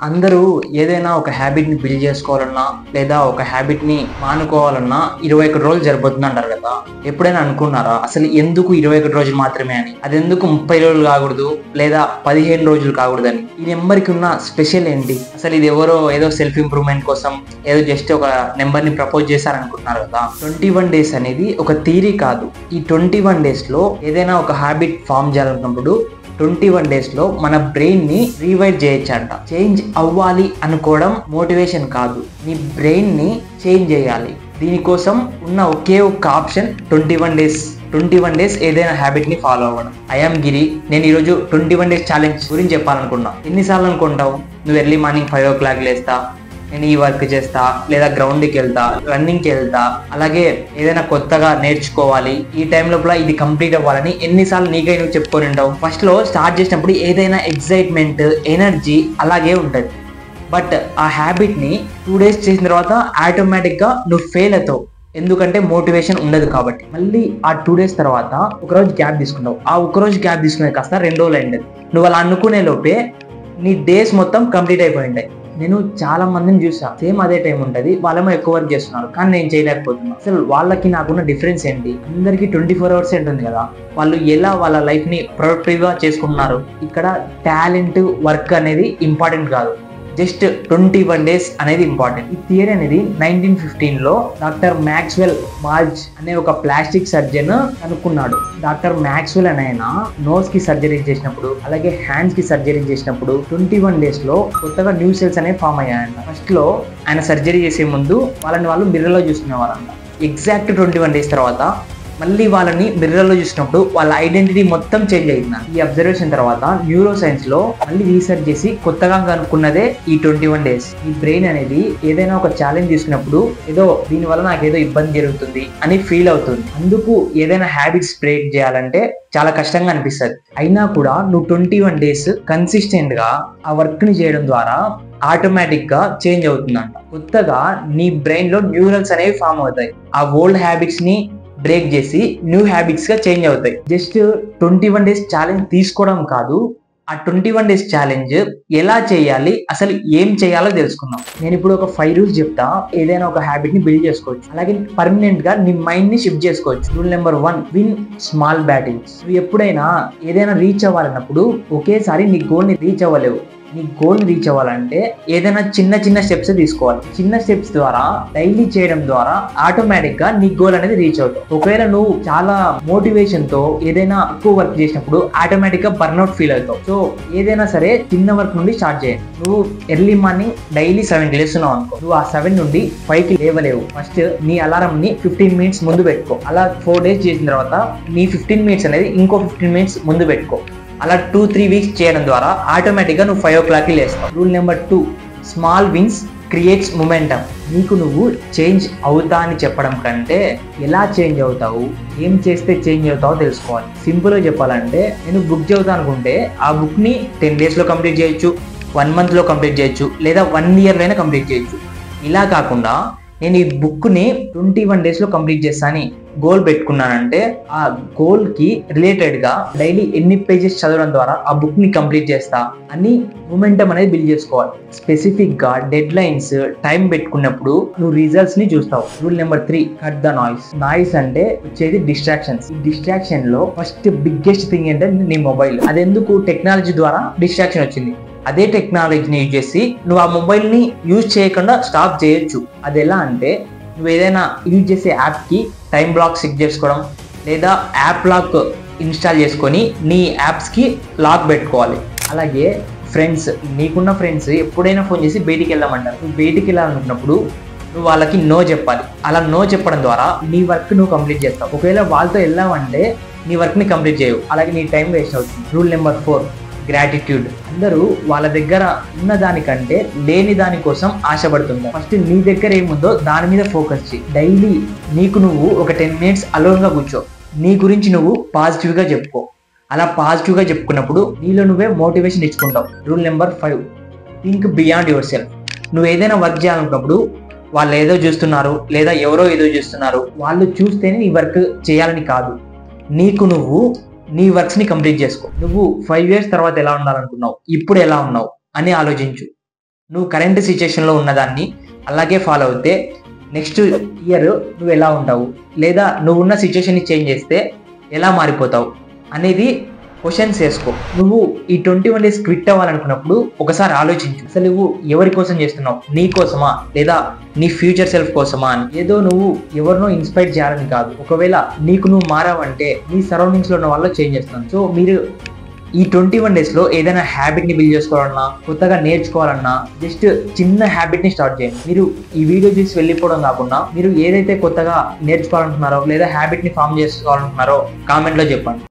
అందరూ ఏదైనా ఒక హ్యాబిట్ని బిల్డ్ చేసుకోవాలన్నా లేదా ఒక హ్యాబిట్ని మానుకోవాలన్నా 21 రోజులు సరిపోతుంది అంటారు కదా. ఎప్పుడైనా అనుకున్నారా అసలు ఎందుకు 21 రోజులు మాత్రమే అని? అది ఎందుకు 30 రోజులు కాకూడదు లేదా 15 రోజులు కాకూడదని? ఈ నెంబర్కి ఉన్న స్పెషల్ ఏంటి? అసలు ఇది ఎవరో ఏదో సెల్ఫ్ ఇంప్రూవ్మెంట్ కోసం ఏదో జస్ట్ ఒక నెంబర్ని ప్రపోజ్ చేశారనుకుంటున్నారు కదా. 21 డేస్ అనేది ఒక థియరీ కాదు. ఈ 21 డేస్లో ఏదైనా ఒక హ్యాబిట్ ఫామ్ చేయాలనుకున్నప్పుడు 21 డేస్లో మన బ్రెయిన్ని రీవైర్ చేయొచ్చంట. చేంజ్ అవ్వాలి అనుకోవడం మోటివేషన్ కాదు, నీ బ్రెయిన్ని చేంజ్ చేయాలి. దీనికోసం ఉన్న ఒకే ఒక ఆప్షన్ 21 డేస్. 21 డేస్ ఏదైనా హ్యాబిట్ని ఫాలో అవ్వడం. ఐఎమ్ గిరి. నేను ఈరోజు 21 డేస్ ఛాలెంజ్ గురించి చెప్పాలనుకున్నా. ఎన్నిసార్లు అనుకుంటావు నువ్వు ఎర్లీ మార్నింగ్ 5 o'clock లేస్తా, నేను ఈ వర్క్ చేస్తా, లేదా గ్రౌండ్కి వెళ్తా, రన్నింగ్కి వెళ్తా, అలాగే ఏదైనా కొత్తగా నేర్చుకోవాలి, ఈ టైం లోపల ఇది కంప్లీట్ అవ్వాలని ఎన్నిసార్లు నీకై నువ్వు చెప్పుకొని ఉంటావు. ఫస్ట్లో స్టార్ట్ చేసినప్పుడు ఏదైనా ఎక్సైట్మెంట్, ఎనర్జీ అలాగే ఉంటుంది. బట్ ఆ హ్యాబిట్ని 2 డేస్ చేసిన తర్వాత ఆటోమేటిక్గా నువ్వు ఫెయిల్ అవుతావు. ఎందుకంటే మోటివేషన్ ఉండదు కాబట్టి. మళ్ళీ ఆ 2 డేస్ తర్వాత ఒకరోజు గ్యాప్ తీసుకుంటావు. ఆ ఒకరోజు గ్యాప్ తీసుకునే కాస్త 2 రోజులు అయింది. నువ్వు అలా అనుకునే లోపే నీ డేస్ మొత్తం కంప్లీట్ అయిపోయి ఉంటాయి. నేను చాలా మందిని చూసా, సేమ్ అదే టైం ఉంటుంది, వాళ్ళేమో ఎక్కువ వర్క్ చేస్తున్నారు, కానీ నేను చేయలేకపోతున్నా. అసలు వాళ్ళకి నాకున్న డిఫరెన్స్ ఏంటి? అందరికీ 24 hours ఉంటుంది కదా, వాళ్ళు ఎలా వాళ్ళ లైఫ్ని ప్రొడక్టివ్గా చేసుకుంటున్నారు. ఇక్కడ టాలెంట్, వర్క్ అనేది ఇంపార్టెంట్ కాదు, జస్ట్ 21 డేస్ అనేది ఇంపార్టెంట్. ఈ థియరీ అనేది 1915లో డాక్టర్ మ్యాక్స్వెల్ మాల్జ్ అనే ఒక ప్లాస్టిక్ సర్జన్ కనుక్కున్నాడు. డాక్టర్ మ్యాక్స్వెల్ అనే ఆయన నోస్ కి సర్జరీ చేసినప్పుడు, అలాగే హ్యాండ్స్ కి సర్జరీ చేసినప్పుడు 21 డేస్ లో కొత్తగా న్యూ సెల్స్ అనేవి ఫామ్ అయ్యాయంట. ఫస్ట్ లో ఆయన సర్జరీ చేసే ముందు వాళ్ళు మిర్రర్ లో చూసుకునేవారంట. ఎగ్జాక్ట్ 21 డేస్ తర్వాత మళ్ళీ వాళ్ళని మిర్రర్లో చూసినప్పుడు వాళ్ళ ఐడెంటిటీ మొత్తం చేంజ్ అయింది. ఈ అబ్జర్వేషన్ తర్వాత న్యూరో సైన్స్ లో మళ్ళీ రీసెర్చ్ చేసి కొత్తగా కనుక్కున్నదే ఈ 21 డేస్. ఈ బ్రెయిన్ అనేది ఏదైనా ఒక ఛాలెంజ్ తీసుకున్నప్పుడు ఏదో దీనివల్ల నాకు ఏదో ఇబ్బంది జరుగుతుంది అని ఫీల్ అవుతుంది. అందుకు ఏదైనా హ్యాబిట్స్ బ్రేక్ చేయాలంటే చాలా కష్టంగా అనిపిస్తుంది. అయినా కూడా నువ్వు 21 డేస్ కన్సిస్టెంట్ గా ఆ వర్క్ ని చేయడం ద్వారా ఆటోమేటిక్ గా చేంజ్ అవుతుందంట. కొత్తగా నీ బ్రెయిన్ లో న్యూరల్స్ అనేవి ఫామ్ అవుతాయి. ఆ ఓల్డ్ హ్యాబిట్స్ ని బ్రేక్ చేసి న్యూ హ్యాబిట్స్ గా చేంజ్ అవుతాయి. జస్ట్ 21 డేస్ ఛాలెంజ్ తీసుకోవడం కాదు, ఆ 21 డేస్ ఛాలెంజ్ ఎలా చేయాలి, అసలు ఏం చేయాలో తెలుసుకుందాం. నేను ఇప్పుడు ఒక 5 రూల్స్ చెప్తా, ఏదైనా ఒక హ్యాబిట్ ని బిల్డ్ చేసుకోవచ్చు, అలాగే పర్మనెంట్ గా నీ మైండ్ ని షిఫ్ట్ చేసుకోవచ్చు. Rule number 1, win small battles. నువ్వు ఎప్పుడైనా ఏదైనా రీచ్ అవ్వాలన్నప్పుడు ఒకేసారి నీ గోల్ ని రీచ్ అవ్వలేవు. నీ గోల్ రీచ్ అవ్వాలంటే ఏదైనా చిన్న చిన్న స్టెప్స్ తీసుకోవాలి. చిన్న స్టెప్స్ ద్వారా డైలీ చేయడం ద్వారా ఆటోమేటిక్ గా నీ గోల్ అనేది రీచ్ అవుతావు. ఒకవేళ నువ్వు చాలా మోటివేషన్ తో ఏదైనా ఎక్కువ వర్క్ చేసినప్పుడు ఆటోమేటిక్ గా బర్న్అవుట్ ఫీల్ అవుతావు. సో ఏదైనా సరే చిన్న వర్క్ నుండి స్టార్ట్ చేయండి. నువ్వు ఎర్లీ మార్నింగ్ డైలీ 7 లేస్తున్నావు అనుకో, నువ్వు ఆ 7 నుండి 5కి లేవలేవు. ఫస్ట్ నీ అలారం ని 15 minutes ముందు పెట్టుకో. అలా 4 days చేసిన తర్వాత నీ 15 minutes అనేది ఇంకో 15 minutes ముందు పెట్టుకో. అలా 2-3 weeks చేయడం ద్వారా ఆటోమేటిక్గా నువ్వు 5 o'clockకి లేస్తావు. Rule number 2, small wins creates momentum. నీకు నువ్వు చేంజ్ అవుతా అని చెప్పడం కంటే ఎలా చేంజ్ అవుతావు, ఏం చేస్తే చేంజ్ అవుతావో తెలుసుకోవాలి. సింపుల్గా చెప్పాలంటే, నేను బుక్ చదువుతా అనుకుంటే ఆ బుక్ని 10 daysలో కంప్లీట్ చేయొచ్చు, 1 monthలో కంప్లీట్ చేయొచ్చు, లేదా 1 yearలో కంప్లీట్ చేయొచ్చు. ఇలా కాకుండా నేను ఈ బుక్ని 21 daysలో కంప్లీట్ చేస్తానని గోల్ పెట్టుకున్నానంటే ఆ గోల్కి రిలేటెడ్గా డైలీ ఎన్ని పేజెస్ చదవడం ద్వారా ఆ బుక్ని కంప్లీట్ చేస్తా అని మొమెంటం అనేది బిల్డ్ చేసుకోవాలి. స్పెసిఫిక్గా డెడ్ లైన్స్, టైం పెట్టుకున్నప్పుడు నువ్వు రిజల్ట్స్ని చూస్తావు. Rule number 3, cut the noise. Noise అంటే వచ్చేది డిస్ట్రాక్షన్స్. ఈ డిస్ట్రాక్షన్లో ఫస్ట్ బిగ్గెస్ట్ థింగ్ ఏంటంటే నీ మొబైల్. అదెందుకు? టెక్నాలజీ ద్వారా డిస్ట్రాక్షన్ వచ్చింది. అదే టెక్నాలజీని యూజ్ చేసి నువ్వు ఆ మొబైల్ని యూజ్ చేయకుండా స్టాప్ చేయొచ్చు. అది ఎలా అంటే, నువ్వు ఏదైనా యూజ్ చేసే యాప్కి టైం బ్లాక్ సెట్ చేసుకోవడం, లేదా యాప్ లాక్ ఇన్స్టాల్ చేసుకొని నీ యాప్స్కి లాక్ పెట్టుకోవాలి. అలాగే ఫ్రెండ్స్, నీకున్న ఫ్రెండ్స్ ఎప్పుడైనా ఫోన్ చేసి బయటికి వెళ్ళామంటారు. నువ్వు బయటికి వెళ్ళాలనుకున్నప్పుడు నువ్వు వాళ్ళకి నో చెప్పాలి. అలా నో చెప్పడం ద్వారా నీ వర్క్ నువ్వు కంప్లీట్ చేస్తావు. ఒకవేళ వాళ్ళతో వెళ్ళావంటే నీ వర్క్ని కంప్లీట్ చేయవు, అలాగే నీ టైం వేస్ట్ అవుతుంది. Rule number 4, gratitude. అందరూ వాళ్ళ దగ్గర ఉన్న దానికంటే లేని దాని కోసం ఆశపడుతుంటారు. ఫస్ట్ నీ దగ్గర ఏముందో దాని మీద ఫోకస్ చేయి. డైలీ నీకు నువ్వు ఒక 10 minutes అలోన్గా కూర్చో, నీ గురించి నువ్వు పాజిటివ్గా చెప్పుకో. అలా పాజిటివ్గా చెప్పుకున్నప్పుడు నీలో నువ్వే మోటివేషన్ ఇచ్చుకుంటావు. Rule number 5, think beyond yourself. నువ్వు ఏదైనా వర్క్ చేయాలనుకున్నప్పుడు వాళ్ళు ఏదో చూస్తున్నారు, లేదా ఎవరో ఏదో చూస్తున్నారు, వాళ్ళు చూస్తేనే నీ వర్క్ చేయాలని కాదు, నీకు నువ్వు నీ వర్క్స్ ని కంప్లీట్ చేసుకో. నువ్వు 5 years తర్వాత ఎలా ఉండాలనుకున్నావు, ఇప్పుడు ఎలా ఉన్నావు అని ఆలోచించు. నువ్వు కరెంట్ సిచ్యుయేషన్లో ఉన్నదాన్ని అలాగే ఫాలో అవుతే నెక్స్ట్ ఇయర్ నువ్వు ఎలా ఉంటావు, లేదా నువ్వు ఉన్న సిచ్యుయేషన్ని చేంజ్ చేస్తే ఎలా మారిపోతావు అనేది క్వశ్చన్స్ వేసుకో. నువ్వు ఈ 21 days క్విట్ అవ్వాలనుకున్నప్పుడు ఒకసారి ఆలోచించు, అసలు నువ్వు ఎవరి కోసం చేస్తున్నావు, నీ కోసమా లేదా నీ ఫ్యూచర్ సెల్ఫ్ కోసమా అని. ఏదో నువ్వు ఎవరినో ఇన్స్పైర్ చేయాలని కాదు, ఒకవేళ నీకు నువ్వు మారావంటే నీ సరౌండింగ్స్లో ఉన్న వాళ్ళు చేంజ్ చేస్తాను. సో మీరు ఈ 21 daysలో ఏదైనా హ్యాబిట్ని బిల్డ్ చేసుకోవాలన్నా, కొత్తగా నేర్చుకోవాలన్నా జస్ట్ చిన్న హ్యాబిట్ని స్టార్ట్ చేయండి. మీరు ఈ వీడియో చూసి వెళ్ళిపోవడం కాకుండా మీరు ఏదైతే కొత్తగా నేర్చుకోవాలనుకున్నారో లేదా హ్యాబిట్ని ఫామ్ చేసుకోవాలనుకున్నారో కామెంట్లో చెప్పండి.